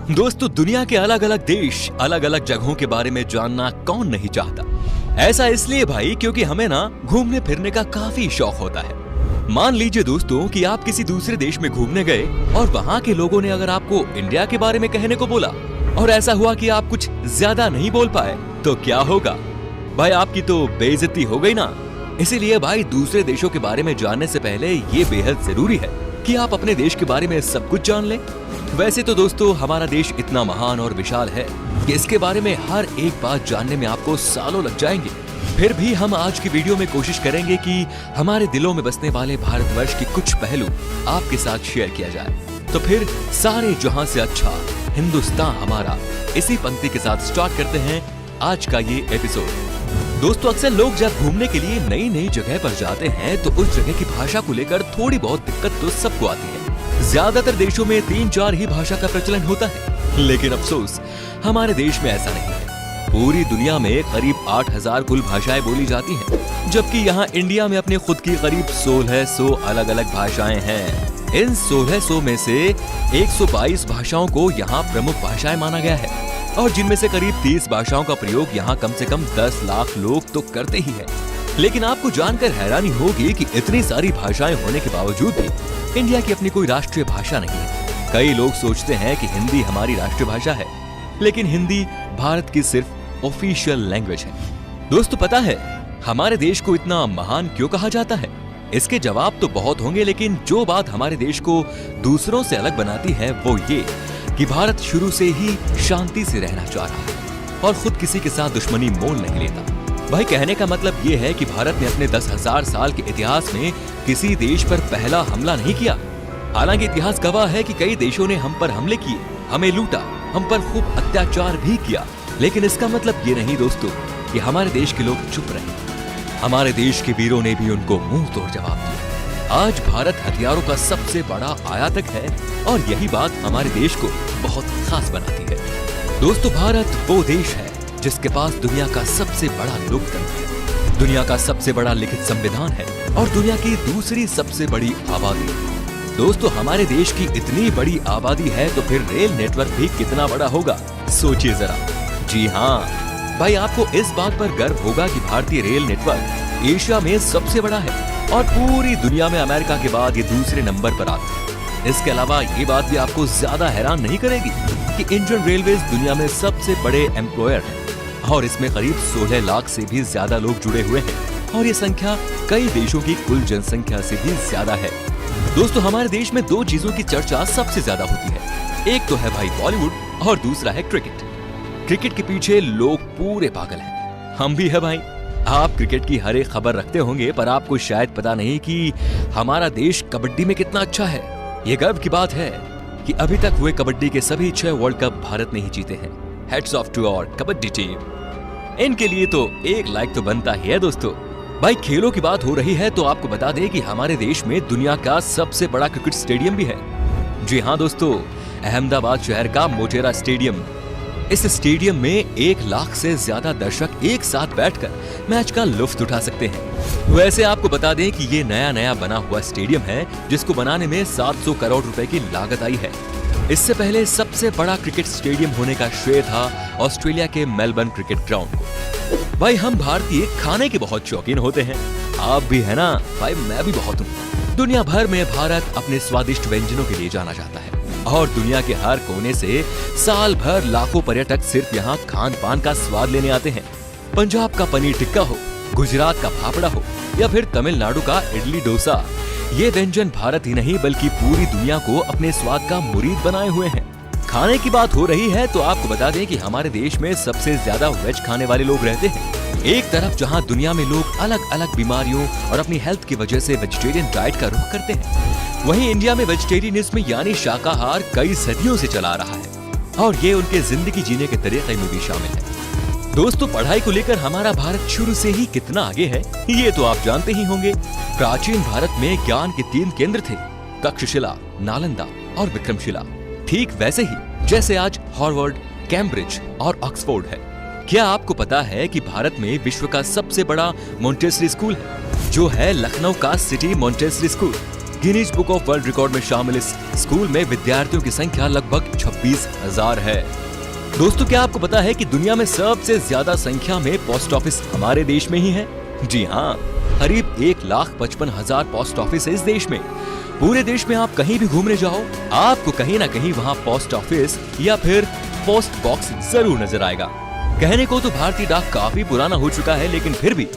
दोस्तों, दुनिया के अलग अलग देश, अलग अलग जगहों के बारे में जानना कौन नहीं चाहता। ऐसा इसलिए भाई क्योंकि हमें ना घूमने फिरने का काफी शौक होता है। मान लीजिए दोस्तों कि आप किसी दूसरे देश में घूमने गए और वहाँ के लोगों ने अगर आपको इंडिया के बारे में कहने को बोला और ऐसा हुआ कि आप कुछ ज्यादा नहीं बोल पाए, तो क्या होगा भाई? आपकी तो बेइज्जती हो गई ना। इसीलिए भाई दूसरे देशों के बारे में जानने से पहले ये बेहद जरूरी है कि आप अपने देश के बारे में सब कुछ जान लें। वैसे तो दोस्तों हमारा देश इतना महान और विशाल है कि इसके बारे में हर एक बात जानने में आपको सालों लग जाएंगे। फिर भी हम आज की वीडियो में कोशिश करेंगे कि हमारे दिलों में बसने वाले भारतवर्ष के कुछ पहलू आपके साथ शेयर किया जाए। तो फिर सारे जहां से अच्छा हिंदुस्तान हमारा, इसी पंक्ति के साथ स्टार्ट करते हैं आज का ये एपिसोड। दोस्तों, अक्सर लोग जब घूमने के लिए नई नई जगह पर जाते हैं तो उस जगह की भाषा को लेकर थोड़ी बहुत दिक्कत तो सबको आती है। ज्यादातर देशों में 3-4 ही भाषा का प्रचलन होता है, लेकिन अफसोस हमारे देश में ऐसा नहीं है। पूरी दुनिया में करीब 8000 कुल भाषाएं बोली जाती हैं, जबकि यहाँ इंडिया में अपने खुद की करीब 1600 अलग अलग भाषाएं हैं। इन 1600 में से 122 भाषाओं को यहाँ प्रमुख भाषाएं माना गया है और जिनमें से करीब 30 भाषाओं का प्रयोग यहाँ कम से कम 10 लाख लोग तो करते ही हैं। लेकिन आपको जानकर हैरानी होगी कि इतनी सारी भाषाएं होने के बावजूद भी इंडिया की अपनी कोई राष्ट्रीय भाषा नहीं है। कई लोग सोचते हैं कि हिंदी हमारी राष्ट्रीय भाषा है, लेकिन हिंदी भारत की सिर्फ ऑफिशियल लैंग्वेज है। दोस्तों, पता है हमारे देश को इतना महान क्यों कहा जाता है? इसके जवाब तो बहुत होंगे, लेकिन जो बात हमारे देश को दूसरों से अलग बनाती है वो ये कि भारत शुरू से ही शांति से रहना चाह रहा है और खुद किसी के साथ दुश्मनी मोल नहीं लेता। भाई, कहने का मतलब ये है कि भारत ने अपने 10,000 साल के इतिहास में किसी देश पर पहला हमला नहीं किया। हालांकि इतिहास गवाह है कि कई देशों ने हम पर हमले किए, हमें लूटा, हम पर खूब अत्याचार भी किया, लेकिन इसका मतलब ये नहीं दोस्तों कि हमारे देश के लोग चुप रहे। हमारे देश के वीरों ने भी उनको मुंह तोड़ जवाब दिया। आज भारत हथियारों का सबसे बड़ा आयातक है और यही बात हमारे देश को बहुत खास बनाती है। दोस्तों, भारत वो देश है जिसके पास दुनिया का सबसे बड़ा लोकतंत्र है, दुनिया का सबसे बड़ा लिखित संविधान है और दुनिया की दूसरी सबसे बड़ी आबादी। दोस्तों, हमारे देश की इतनी बड़ी आबादी है तो फिर रेल नेटवर्क भी कितना बड़ा होगा, सोचिए जरा। जी हाँ भाई, आपको इस बात पर गर्व होगा कि भारतीय रेल नेटवर्क एशिया में सबसे बड़ा है और पूरी दुनिया में अमेरिका के बाद ये दूसरे नंबर पर आता है। इसके अलावा ये बात भी आपको ज्यादा हैरान नहीं करेगी कि इंडियन रेलवेज दुनिया में सबसे बड़े एम्प्लॉयर है और इसमें करीब 16 लाख से भी ज्यादा लोग जुड़े हुए हैं और ये संख्या कई देशों की कुल जनसंख्या से भी ज्यादा है। दोस्तों, हमारे देश में 2 चीजों की चर्चा सबसे ज्यादा होती है। एक तो है भाई बॉलीवुड और दूसरा है क्रिकेट। क्रिकेट के पीछे लोग पूरे पागल हैं, हम भी है भाई। आप क्रिकेट की हर एक खबर रखते होंगे, पर आपको शायद पता नहीं कि हमारा देश कबड्डी में कितना अच्छा है। ये गर्व की बात है कि अभी तक हुए कबड्डी के सभी 6 वर्ल्ड कप भारत ने ही जीते हैं। Hats off to our kabaddi team. इनके लिए तो एक लाइक तो बनता ही है। दोस्तों, भाई खेलों की बात हो रही है तो आपको बता दें कि हमारे देश में दुनिया का सबसे बड़ा क्रिकेट स्टेडियम भी है। जी हाँ दोस्तों, अहमदाबाद शहर का मोटेरा स्टेडियम। इस स्टेडियम में 1 लाख से ज्यादा दर्शक एक साथ बैठकर मैच का लुत्फ उठा सकते हैं। वैसे आपको बता दें कि ये नया बना हुआ स्टेडियम है जिसको बनाने में 700 करोड़ रुपए की लागत आई है। इससे पहले सबसे बड़ा क्रिकेट स्टेडियम होने का श्रेय था ऑस्ट्रेलिया के मेलबर्न क्रिकेट ग्राउंड को। भाई, हम भारतीय खाने के बहुत शौकीन होते हैं, आप भी है ना? भाई, मैं भी बहुत हूँ। दुनिया भर में भारत अपने स्वादिष्ट व्यंजनों के लिए जाना जाता है और दुनिया के हर कोने से साल भर लाखों पर्यटक सिर्फ यहाँ खान पान का स्वाद लेने आते हैं। पंजाब का पनीर टिक्का हो, गुजरात का फाफड़ा हो या फिर तमिलनाडु का इडली डोसा, ये व्यंजन भारत ही नहीं बल्कि पूरी दुनिया को अपने स्वाद का मुरीद बनाए हुए हैं। खाने की बात हो रही है तो आपको बता दें कि हमारे देश में सबसे ज्यादा वेज खाने वाले लोग रहते हैं। एक तरफ जहां दुनिया में लोग अलग अलग बीमारियों और अपनी हेल्थ की वजह से वेजिटेरियन डाइट का रुख करते हैं, वहीं इंडिया में वेजिटेरियनिज्म यानी शाकाहार कई सदियों से चला रहा है और ये उनके जिंदगी जीने के तरीके में भी शामिल है। दोस्तों, पढ़ाई को लेकर हमारा भारत शुरू से ही कितना आगे है ये तो आप जानते ही होंगे। प्राचीन भारत में ज्ञान के 3 केंद्र थे, तक्षशिला, नालंदा और विक्रमशिला। ठीक वैसे ही जैसे आज हार्वर्ड, कैम्ब्रिज और ऑक्सफोर्ड है। क्या आपको पता है कि भारत में विश्व का सबसे बड़ा मॉन्टेसरी स्कूल है, जो है लखनऊ का city Montessori school. Guinness book of world record में शामिल इस स्कूल में विद्यार्थियों की संख्या लगभग 26,000 है। दोस्तों, क्या आपको पता है कि दुनिया में सबसे ज्यादा संख्या में पोस्ट ऑफिस हमारे देश में ही है? जी हाँ, करीब 1,55,000 पोस्ट ऑफिस है इस देश में। पूरे देश में आप कहीं भी घूमने जाओ, आपको कहीं ना कहीं वहाँ पोस्ट ऑफिस या फिर पोस्ट बॉक्स जरूर नजर आएगा। कहने को तो भारतीय डाक काफी पुराना हो चुका है, लेकिन फिर भी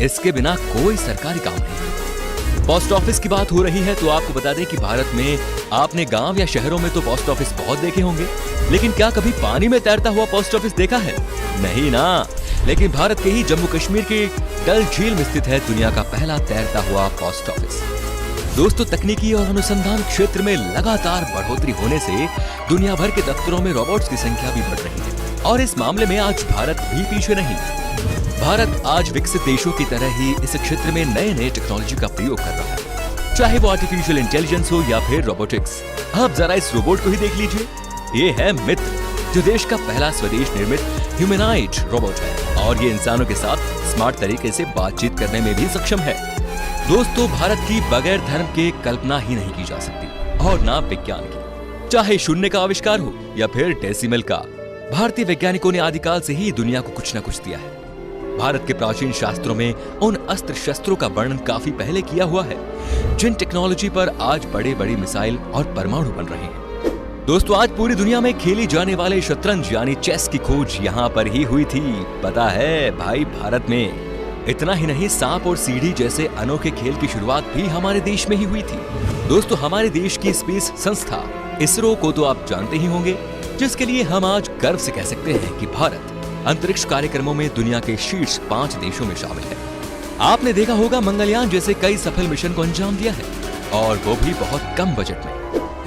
इसके बिना कोई सरकारी काम नहीं। पोस्ट ऑफिस की बात हो रही है तो आपको बता दें कि भारत में आपने गांव या शहरों में तो पोस्ट ऑफिस बहुत देखे होंगे, लेकिन क्या कभी पानी में तैरता हुआ पोस्ट ऑफिस देखा है? नहीं ना। लेकिन भारत के ही जम्मू कश्मीर के डल झील में स्थित है दुनिया का पहला तैरता हुआ पोस्ट ऑफिस। दोस्तों, तकनीकी और अनुसंधान क्षेत्र में लगातार बढ़ोतरी होने से दुनिया भर के दफ्तरों में रोबोट्स की संख्या भी बढ़ रही है और इस मामले में आज भारत भी पीछे नहीं। भारत आज विकसित देशों की तरह ही इस क्षेत्र में नए नए टेक्नोलॉजी का प्रयोग कर रहा है, चाहे वो आर्टिफिशियल इंटेलिजेंस हो या फिर रोबोटिक्स। आप जरा इस रोबोट को ही देख लीजिए। ये है मित्र, जो देश का पहला स्वदेश निर्मित ह्यूमनॉइड रोबोट है और ये इंसानों के साथ स्मार्ट तरीके से बातचीत करने में भी सक्षम है। दोस्तों, भारत की बगैर धर्म के कल्पना ही नहीं की जा सकती और ना विज्ञान की। चाहे शून्य का आविष्कार हो या फिर डेसिमल का, भारतीय वैज्ञानिकों ने आदिकाल से ही दुनिया को कुछ न कुछ दिया है। भारत के प्राचीन शास्त्रों में उन अस्त्र शस्त्रों का वर्णन काफी पहले किया हुआ है, जिन टेक्नोलॉजी पर आज बड़े बड़े मिसाइल और परमाणु बन रहे हैं। दोस्तों, आज पूरी दुनिया में खेली जाने वाले शतरंज यानी चेस की खोज यहाँ पर ही हुई थी। पता है भाई, भारत में। इतना ही नहीं, सांप और सीढ़ी जैसे अनोखे खेल की शुरुआत भी हमारे देश में ही हुई थी। दोस्तों, हमारे देश की स्पेस संस्था इसरो को तो आप जानते ही होंगे, जिसके लिए हम आज गर्व से कह सकते हैं कि भारत अंतरिक्ष कार्यक्रमों में दुनिया के शीर्ष 5 देशों में शामिल है। आपने देखा होगा मंगलयान जैसे कई सफल मिशन को अंजाम दिया है, और वो भी बहुत कम बजट में।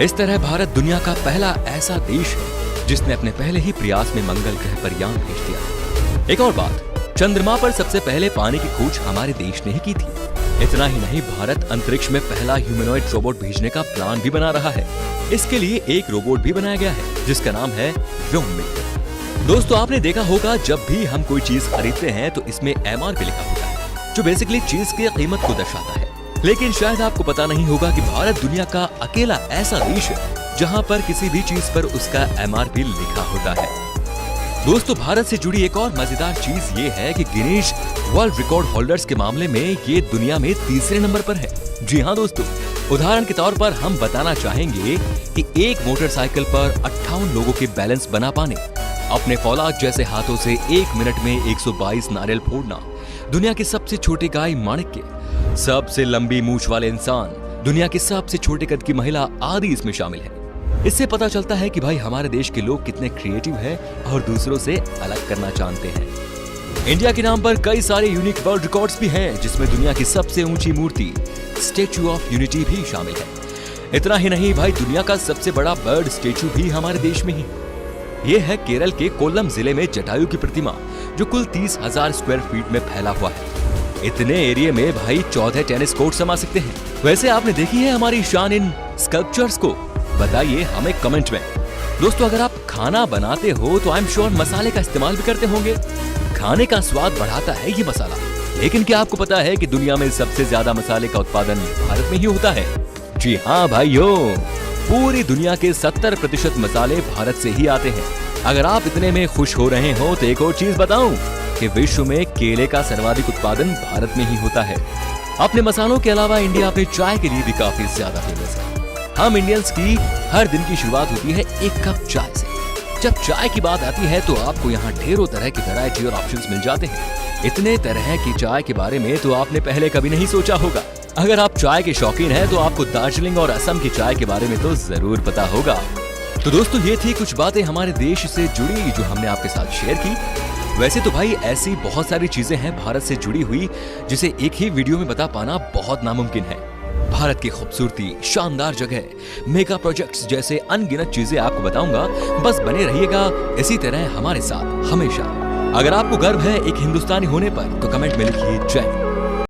इस तरह भारत दुनिया का पहला ऐसा देश है जिसने अपने पहले ही प्रयास में मंगल ग्रह पर यान भेज दिया। एक और बात, चंद्रमा पर सबसे पहले पानी की खोज हमारे देश ने ही की थी। इतना ही नहीं, भारत अंतरिक्ष में पहला ह्यूमनॉइड रोबोट भेजने का प्लान भी बना रहा है। इसके लिए एक रोबोट भी बनाया गया है जिसका नाम है व्योममित्र। दोस्तों, आपने देखा होगा जब भी हम कोई चीज खरीदते हैं तो इसमें MRP लिखा होता है, जो बेसिकली चीज की कीमत को दर्शाता है। लेकिन शायद आपको पता नहीं होगा कि भारत दुनिया का अकेला ऐसा देश है जहां पर किसी भी चीज पर उसका MRP लिखा होता है। दोस्तों, भारत से जुड़ी एक और मजेदार चीज ये है कि गिनीज वर्ल्ड रिकॉर्ड होल्डर्स के मामले में ये दुनिया में तीसरे नंबर पर है। जी हाँ दोस्तों, उदाहरण के तौर पर हम बताना चाहेंगे कि एक मोटरसाइकिल पर 58 लोगों के बैलेंस बना पाने, अपने फौलाद जैसे हाथों से 1 मिनट में 122 नारियल फोड़ना, दुनिया के सबसे छोटे गाय माणिक्य, सबसे लंबी मूंछ वाले इंसान, दुनिया के सबसे छोटे कद की महिला आदि इसमें शामिल है। इससे पता चलता है कि भाई हमारे देश के लोग कितने क्रिएटिव हैं और दूसरों से अलग करना जानते हैं। इंडिया के नाम पर कई सारे यूनिक वर्ल्ड रिकॉर्ड्स भी हैं, जिसमें दुनिया की सबसे ऊंची मूर्ति स्टैच्यू ऑफ यूनिटी भी शामिल है। इतना ही नहीं भाई, दुनिया का सबसे बड़ा बर्ड स्टैच्यू भी हमारे देश में ही। ये है केरल के कोल्लम जिले में जटायु की प्रतिमा, जो कुल 30,000 स्क्वायर फीट में फैला हुआ है। इतने एरिया में भाई 14 टेनिस कोर्ट समा सकते हैं। वैसे आपने देखी है हमारी शान इन स्कल्पचर्स को? बताइए हमें कमेंट में। दोस्तों, अगर आप खाना बनाते हो तो आई एम श्योर मसाले का इस्तेमाल भी करते होंगे। खाने का स्वाद बढ़ाता है ये मसाला, लेकिन क्या आपको पता है कि दुनिया में सबसे ज्यादा मसाले का उत्पादन भारत में ही होता है? जी हाँ भाइयों, पूरी दुनिया के 70% मसाले भारत से ही आते हैं। अगर आप इतने में खुश हो रहे हो तो एक और चीज बताऊं कि विश्व में केले का सर्वाधिक उत्पादन भारत में ही होता है। अपने मसालों के अलावा इंडिया अपने चाय के लिए भी काफी ज्यादा फेमस है। हम इंडियंस की हर दिन की शुरुआत होती है एक कप चाय से। जब चाय की बात आती है तो आपको यहाँ ढेरों तरह की वैरायटी और ऑप्शंस मिल जाते हैं। इतने तरह की चाय के बारे में तो आपने पहले कभी नहीं सोचा होगा। अगर आप चाय के शौकीन हैं तो आपको दार्जिलिंग और असम की चाय के बारे में तो जरूर पता होगा। तो दोस्तों, ये थी कुछ बातें हमारे देश से जुड़ी जो हमने आपके साथ शेयर की। वैसे तो भाई ऐसी बहुत सारी चीजें हैं भारत से जुड़ी हुई जिसे एक ही वीडियो में बता पाना बहुत नामुमकिन है। भारत की खूबसूरती, शानदार जगह, मेगा प्रोजेक्ट्स जैसे अनगिनत चीजें आपको बताऊंगा। बस बने रहिएगा इसी तरह हमारे साथ हमेशा। अगर आपको गर्व है एक हिंदुस्तानी होने पर तो कमेंट में लिखिए जय।